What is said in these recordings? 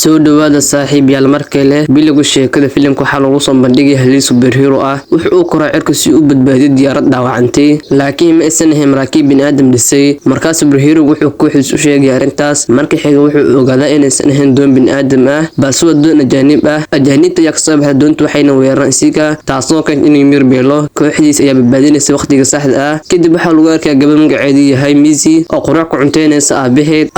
soo dhawaada saaxiib yaal markale biligu sheekada filimka waxa lagu soo bandhigay halii superhero ah wuxuu koraa cirka si uu badbaadiyo diyaarad dhaawacantay laakiin ma aysan ahayn maraakiib bini'aadam dhisay markaas superhero wuxuu kooxdiisa u sheegay arintaas markii xiga wuxuu ogaadaa inaysan ahayn doon bini'aadam ah balse waa doon ajaanib ah ajaanibta ayaa kasoo baxday doonta waxayna weeraraan isiga taasoo keentay inuu mir beelo kooxdiisa ayaa badbaadinaysa waqtiga saxda ah kadib waxaa lagu arkaa gabar magaceedu yahay Missy oo qurac ku cunteynaysa aabaheed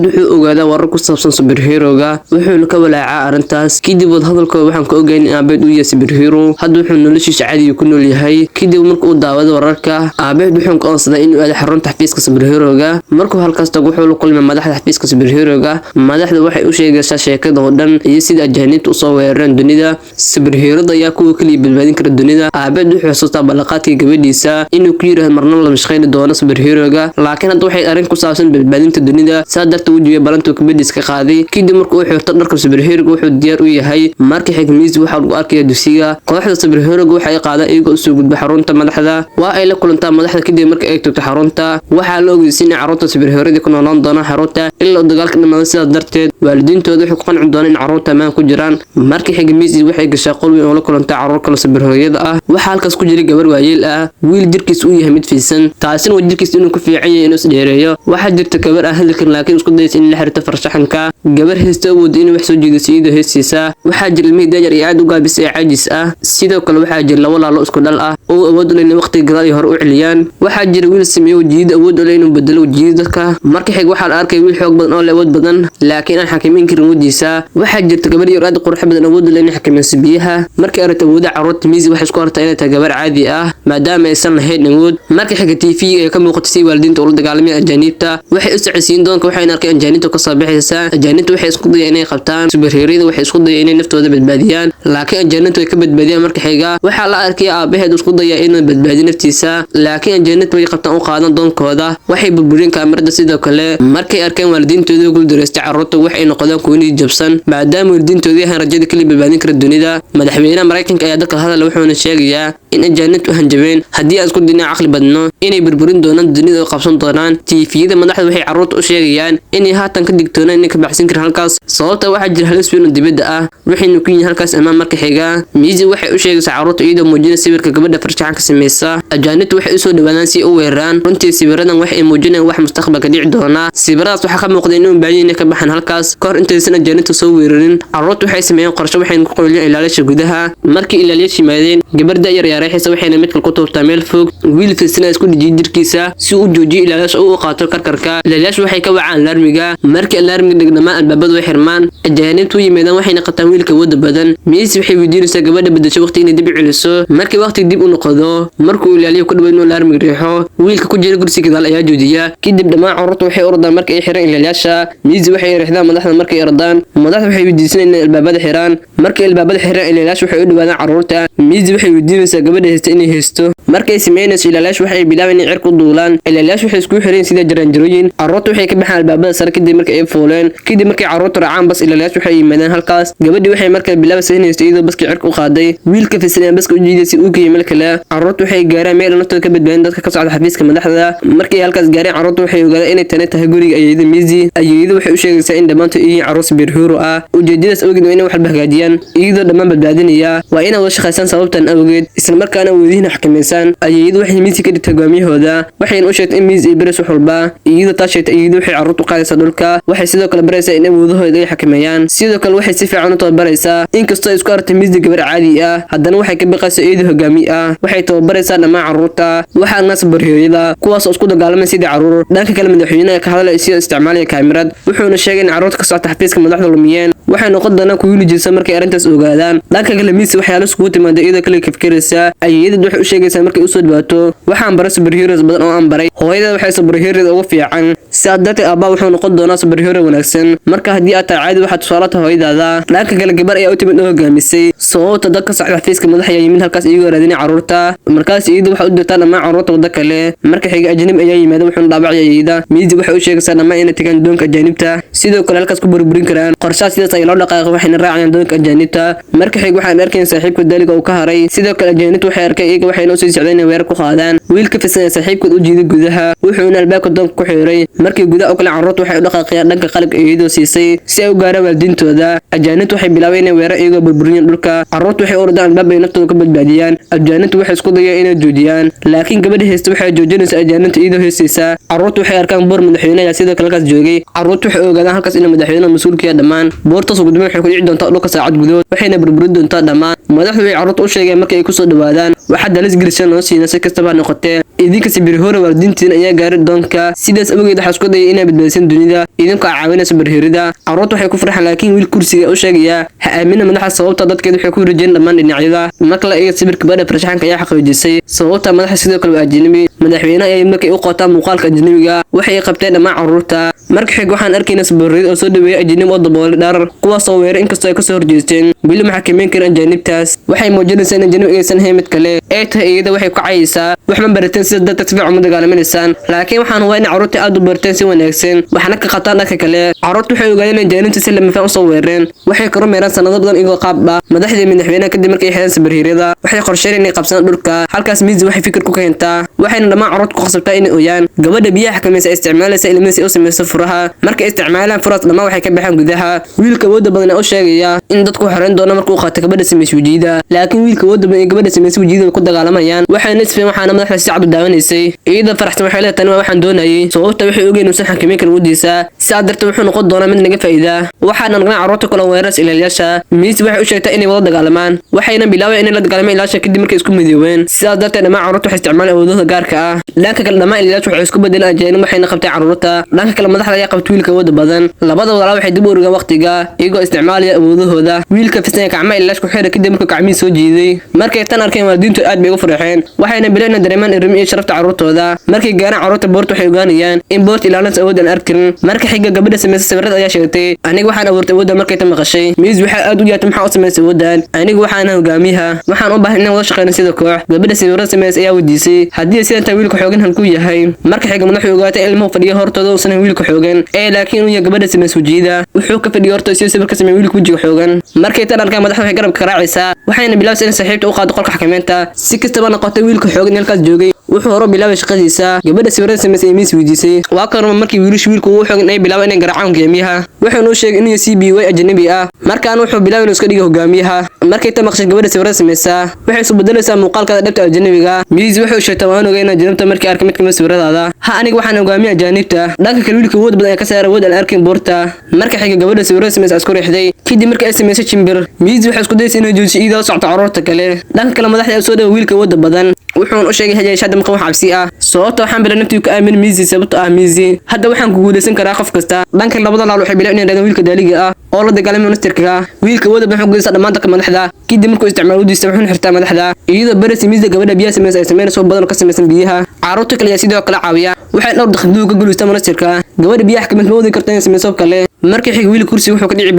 wuxuu ogaadaa warar ku saabsan superhero-ga wuxuu ka walaacaa arintaas kadib wad hadalkooda waxaan ka ogayn in aabaheed uu yahay superhero hadda wuxuu noloshiisa caadi ku nool yahay kadib markuu daawado wararka aabaheed wuxuu go'aansaday inuu aado xarunta xafiiska superhero-ga markuu halkaas tago wuxuu la kulmay madaxda xafiiska superhero-ga madaxda waxay u sheegaysaa sheekada oo dhan iyo sida ajaanibtu u soo weerareen dunida superhero-da ayaa kuwa kaliya badbaadin kara dunida aabaheed wuxuu xasuustaa balaqaadkii gabadhiisa inuu ku yiraahdo marnaba la mashqayni doono superhero-ga laakiin hadda waxay arrin ku saabsan badbaadinta dunida sadarta wajiga balantu gabadhiisa ka qaaday kadib markuu xirto dharka superhero-ga wuxuu diyaar u yahay markii xigmiis waxa lagu arkay dugsiga kooxda superhero-ga waxay qaadaan iyagoo soo gudba xarunta madaxda waa ay la kulantaa madaxda kadib markii ay tagto xarunta waxaa la ogeysiinay carruurta superhero-da ku noolaan doona xarunta ilaa dagaalka dhamaado sidaas darteed waalidiintooda waxay ku qanci doonaan in carruurta ammaan ku jiraan markii xigmiis waxay gashaa qol weyn oo la kulantaa carruur kale superhero-yada ah waxaa halkaas ku jiray gabar waayeel ah wiil jirkiis uu yahay mid fiisan taasina waa jirkiis inuu ku fiican yahay inuu isdheereeyo waxaa jirta gabar aan hadli karin laakiin isku dayaysa in la xiriirto farshaxanka gabar heesta awoodda inay wax soo jeediso iyadoo heestiisa waxaa jira ilmihii dajar iyo aad u gaabis ee caajis ah sidoo kale waxaa jira laba laalo isku dhal ah oo awood u leh inay waqtiga gadaal iyo hore u celiyaan waxaa jira wiil sameeyo wajiyada awood u leh inuu bedelo wajiyada dadka marka xig waxaa la arkay wiil xoog badan oo leh awood badan laakiin aan xakameyn karin wadiisa waxaa jirta gabar yar aad u qurux badan awood u leh inay xakameyso biyaha markii aragta awoodda carruurta Missy waxay isku aragtaa inay tahay gabar caadi ah maadaama aysan lahayn awood marka xiga TV ay ka muuqato si waalidiinta ula dagaalameen ajaanibta waxay u socodsiin doonka waxayna arkeen ajaanibta ka soo baxaysa ajaanibta waxay isku dayeen inay qabtaan superhero-da waxay isku dayeen inay naftooda badbaadiyaan laakiin ajaanibta way ka badbaadiyaan marka xiga waxaa la arkay aabaheed isku dayay inuu badbaadiyo naftiisa laakiin ajaanibta way qabtaan u qaadan doonkooda waxay burburiyeen kaamirada sidoo kale markay arkeen waalidiintooda ku dureystay carruurta waxay noqdeen kuwo niyad jabsan maadaama waalidiintooda yahay rajada kaliya badbaadin kara dunida madaxweynaha Mareykanka ayaa dadka hadal wuxuuna sheegayaa in ajaanibtu hanjabeen haddii aan isku dinaa caqli badno inay burburin doonaan dunida oo qabsan doonaan TV-yada madaxda waxay carruurta u sheegayaan inay haatan ka digtoonaan inay ka baxsan karaan halkaas sababta waxaa jira halis weyn oo dibadda ah waxayna ku yihiin halkaas ammaan marka xiga Missy waxay u sheegaysaa carruurta iyadoo muujinaysa sawirka gabadha farshaxanka samaysa ajaanibtu waxay u soo dhawaadaan si u weeraraan runtii sawiradan waxay muujinayaan wax mustaqbalka dhici doona sawiradaas waxaa ka muuqda inuu baahan yahay ka baxan halkaas kahor intaysan ajaanibtu soo weerarin carruurtu waxay sameeyeen qorshe waxayna ku qoyliyeen ilaaliyaasha gudaha markii ilaaliyaasha yimaadeen gabadha yar yareexaysa waxayna mid kale ku tuurtaa meel fog wiil fiisana isku dhijiyay jirkiisa si uu joojiyo ilaaliyaasha uu qaato karkarka ilaaliyaasha waxay ka wacaan alarmiga markii alarmiga dhignamaan albaabadu way xirmaan ajaanibtu yimaadaan waxayna qataan wiilka wada badan Missy waxay weydiinaysaa gabadha bedesho waqti inay dib u celiso markii waqti dib u noqdo markuu ilaaliyo ku dhaweyn alarmiga riixo wiilka ku jira kursiga gadaal ayaa joojiya kadib dhammaan carruurtu waxay ordaan markii ay xireen ilaaliyaasha Missy waxay riixdaan madaxda markay ordaan madaxda waxay weydiisanayaan in albaabada xiraan markii albaabada xireen ilaaliyaasha waxay u dhawaadaan carruurta Missy waxay weydiinaysaa gabadha heesta inay heesto markay sameynayso ilaaliyaasha waxay bilaabeen inay cirku duulaan ilaaliyaasha waxay isku xireen sida jaranjarooyin carruurtu waxay ka baxaan albaabada sare kadib markay ay fuuleen kadib markay carruurtu raacaan bas ilaaliyaasha waxay yimaadeen halkaas gabadhii waxay markaa bilaabaysaa inay heesto iyadoo baska cirka u qaaday wiilka fiisan baska u jiiday uu geeyay meel kale carruurtu waxay gaaraan meel naftooda ka badbaadin dadka ka socda xafiiska madaxda markii halkaas gaareen carruurtu waxay ogaadeen inay tani tahay guriga ayeeyada Missy ayeeyadu waxay u sheegaysaa in dhammaantood yihiin carruur superhero ah ujeedadaas awgeed waa inay wax hagaajiyaan iyadoo dhammaan badbaadinaya waa inay wada shaqeystaan sababtan awgeed isla markaana wadiina xakameysaan ayeeyadu waxay Missy ka dhigtay hogaamiyahooda waxayna u sheegtay in Missy ay baris wax walba iyadoo taas sheegtay iyadoo waxay carruurtu qaadaysaa dhulka waxay sidoo kale baraysaa in awoodahooda ay xakameeyaan sidoo kale waxay si fiican u tababaraysaa inkastoo ay isku aragtay Missy gabar caadi ah haddana waxay ka baqaysaa iyadoo hogaamiye ah waxay tababaraysaa dhammaan carruurta waxaa naas superhero-yada kuwaas oo isku dagaalamay sidii carruur dhanka kale madaxweynaha ka hadlay si isticmaalaya kaamirad wuxuuna sheegay in carruurta ka socota xafiiska madaxda lumiyeen waxay noqon doonaan kuwa wiilijisa markay arrintaas ogaadaan dhanka kale Missy waxay halis kugu timaada iyadoo kale ka fikiraysa ayeeyada waxay u sheegaysaa markay u soo dhawaato waxaan baray superheroes badan oo aan baray hooyada waxay superhero-da ugu fiican sidaas darteed aabba wuxuu noqon doonaa superhero wanaagsan marka haddii aad tahay caadi waxaad tusaale tahay hooyadaada dhanka kale gabar ayaa u timid oo hogaamisay sababta dadka socda xafiiska madaxa ayaa yimid halkaas iyagoo raadinaya carruurta markaas iyadu waxay u dirtaa dhammaan carruurta wada kale marka xiga ajaanib ayaa yimaada wuxuuna dhaabacay ayeeyada Missy waxay u sheegaysaa dhammaan inay tagaan doonka ajaanibta sidoo kale halkaas ku burburin karaan qorshaha sidaas ay loo dhaqaaqay waxayna raacayaan doonka ajaanibta marka xiga waxaan arkay saaxiibka daaliga uu ka haray sidoo kale ajaanibtu waxay arkay iyaga waxayna u sii socdeen inay weerar ku qaadaan wiilka fiisan saaxiibkood u jiiday gudaha wuxuuna albaabka doonka ku xiray markii gudaha u kale carruurtu waxay u dhaqaaqayaan dhanka qalabka iyadoo siisay si ay u gaaraan waalidiintooda ajaanibtu waxay bilaabeen inay weerar iyagoo burburiyeen dhulka carruurtu waxay u ordaan albaab ay naftooda ka badbaadiyaan ajaanibtu waxay isku dayeen inay joojiyaan laakiin gabadha heesta waxay joojinaysaa ajaanibta iyadoo heesaysa carruurtu waxay arkaan boor madaxweynaha sidoo kale halkaas joogay carruurtu waxay ogaadaan halkaas inuu madaxweynaha mas'uulkiya dhammaan boortaas ugu dambeyn waxay ku dhici doontaa dhulka saacad gudood waxayna burburi doontaa dhammaan madaxdu way carruurtu u sheegeen markay ku soo dhawaadaan waxa dalis gelisan oo siina si kastaba noqotee idinka Superhero waalidiintiin ayaa gaaray doonka sidaas awgeed waxa isku dayay inay badbaadiso dunida idinka caawinaysa Superhero carruurtu waxay ku farxaan laakiin wiil kursiga u sheegaya ha aamina madaxa sababta dadkeedu waxay ku rajeen dhammaan dhinacyada marka la eego sawirka bada farshaxanka ayaa xaqiijisay sababta madaxa sidoo kale ajnabi madaxweynaha ay markay u qotaan muuqaalka ajnabiga waxay qabteen dhammaan carruurta marka xig waxaan arkaynaa Superhero oo soo dhaweeyay ajnabi oo daboolay dhar kuwaas oo weerar inkastoo ay ka soo horjeesteen bil maxkamayn karaan ajaanibtaas waxay muujinaysaa in ajnabi aysan ahayn mid kale ee tahay iyada waxay ku cayaysaa wax ma barateen sida dadka si fiican u dagaalamaysan laakiin waxaan waa in carruurta aad u barteen si wanaagsan waxna ka qataan dhanka kale carruurtu waxay ogaadeen in ajaanibta si lama faham soo weerareen waxay karo meeraan sanado badan iyagoo qaabba madaxda madaxweynaha kadib markay xidhan Superhero waxay qorsheeyeen inay qabsadaan dhulka halkaas miis waxay fikir ku keentaa waxayna dhammaan carruurtu ku qasabtaa inay ooyaan gabadha biyaha xakamaysa isticmaalaysa ilmihiisa oo sameeyay furaha markay isticmaalaan furaas dhammaan waxay ka baxaan gudaha wiilka wada badan oo sheegaya in dadku xoreen doona markuu qaato gabadha sameeyay wajida laakiin wiilka wada badan ee gabadha sameeyay wajida ku dagaalamayaan waxayna isfaheen waxaana madaxda si cad u daawanaysay iyada faraxsan waxay leedahay tani waxaan doonayay sababta waxay ogeeyeen inuu xakameyn karo wadiisa si darteed wuxuu noqon doonaa mid naga faa'iida waxaana nagnaa carruurta kala weeras ilaaliyaasha miis waxay u sheegtay inay wada dagaalamaan waxayna bilaabeen inay la dagaalamaan ilaasha kadib markay isku midoobeen sidaas darteed dhammaan carruurtu waxay isticmaalaan awoodooda gaarka ah dhanka kale dhammaan ilaaliyaashu waxay isku bedelaan ajaanib waxayna qabtay carruurta dhanka kale madaxda ayaa qabtay wiilka wada badan labada walaal waxay dib u urgaan waqtiga iyagoo isticmaalaya awoodahooda wiilka fisan gacmaha ilaashku xidhay kadib markuu gacmihiisa soo jiiday markay tan arkeen waalidiintu aad bay ugu farxeen waxayna bilaabeen dareemaan irim iyo sharafta carruurtooda markay gaaraan carruurta boorta waxay ogaanayaan in boorta ilaalinta awood aan arkin marka xiga gabadha sameysay sawirada ayaa sheegtay aniga waxaan abuurtay awoodda markay tan maqashay miis waxa aad u yaatay maxaa u sameysay awooddan aniga waxaan hogaamiyaha waxaan u baahan inaan wada shaqeyno sida koox gabadha sawirada sameysay ayaa weydiisay haddii sidan taa wiilka xoogan halku yahay marka xiga madaxu ogaatay ilmuhu fadhiyo hortooda uusan wiilka xoogan laakiin uu yahay gabadha sameysay wajida wuxuu ka fadhiyo hortooda si sawirka sameeyay wiilka wajiga xoogan markay tan arkaan madaxda waxay garabka raacaysaa waxayna bilaabtay in saaxiibta u qaado qolka xakameynta si kastaba noqotay wiilka xoogan halkaas joogay wuxuu hore bilaabay shaqadiisa gabadha sawirada sameysay miis weydiisay waa kan markii wiilku uu xoogan ay bilaabay inay garaacaan hogaamiyaha wuxuu sheegay inuu CBY ajnabi ah markaan wuxuu bilaabay inuu iska dhigo hogaamiyaha markay tan maqshay gabadha sawirada sameysay waxay soo bedelaysaa muuqaalka dhabta ajnabiga miis wuxuu sheegtay waan ogeynaa ajnabta markii arkay mid kamid sawiradaada ha aniga waxaan hogaamiyaa ajaanibta dhanka kale wiilka awood badan ay ka saaray awood aan arkin boorta marka xiga gabadha sawirada sameysay isku riixday kadib markii ay sameysay jimbir miis waxay isku daysay inay joojiso iyadoo socota carruurta kale dhanka kale madaxda soo dhaw wiilka awood badan wuxuu u sheegay hajeeshada marka wax cabsi ah sababta waxaan bilaabay naftii ka aamin miisi sababta ah miisi hadda waxaan ku guuleysan karaa qof kasta dhanka labada laal waxay bilaabeen inay wiilka daaliga ah oo la dagaalamay ministarka wiilka wada baan xogaysa dhammaan dadka madaxda kadib markuu isticmaalo diista wuxuu xirtaa madaxda iyadoo barasi miisda gabadha biyaha sameysay ay sameynayso badan ka samaysan biyaha carruurta kale ayaa sidoo kale caawiya waxay dhowr daqiiqo ka guuleystaa ministarka gabadha biyaha xakameed ma wadi kartaa inay samayso kale markii xig wiil kursi wuxuu ka dhici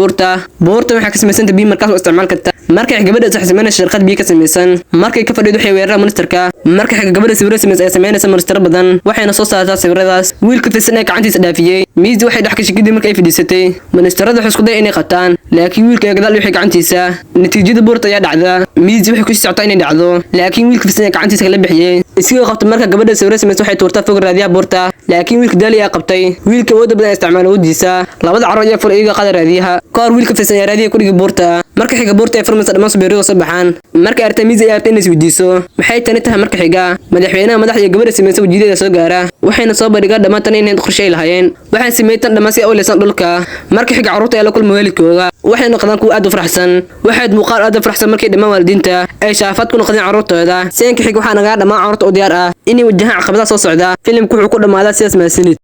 boorta waxay ka samaysan biyo markaas oo isticmaal karta markii gabadha saxsameynaysa shirkad biyo ka samaysan markay ka fadhido waxay weeraraan ministarka markii xig gabadha sawirada sameysay ay sameynaysa ministar badan waxayna soo saartaa sawiradaas wiilka fisan ee gacantiisa dhaafiyay miis waxay dhex ka shaqadii markay fadhiisatay ministarada waxay isku day inay qataan laakiin wiilka gadaal waxay gacantiisa natiijada boorta ayaa dhacda miis waxay ku socotay inay dhacdo laakiin wiilka fisan ee gacantiisa kala bixiyay isigoo qabta marka gabadha sawirada sameysay waxay tuurtaa fog raadiyaha boorta laakiin wiilka daali ayaa qabtay wiilka wada badan isticmaalo wadiisa labada carruur ayaa fur iyaga qadar raadiyaha koor wiilka fisan ee raadiyaha ku dhigi boorta marka xiga boorta ay furmaysa dhammaan Superhero soo baxaan marka Artemis ay artay inay weydiiso maxay tani tahay marka xiga madaxweynaha madaxda gabadha sameysay wajidada soo gaara waxayna soo bandhigaan dhammaan tan inay qorshe lahaayeen waxay sameeyeen dhammaan si ay u leesan dhulka marka xiga carruurta ay la kulmo waalidkooda waxay noqdaan kuwa aad u faraxsan waxay muuqaal aad u faraxsan markay dhammaan waalidiinta ay shaafad ku noqdeen carruurtooda seenka xiga waxaa naga dhammaan carruurta u diyaar ah inay wajahaan caqabadaha soo socda filimku wuxuu ku dhamaadaa sidaas maasanid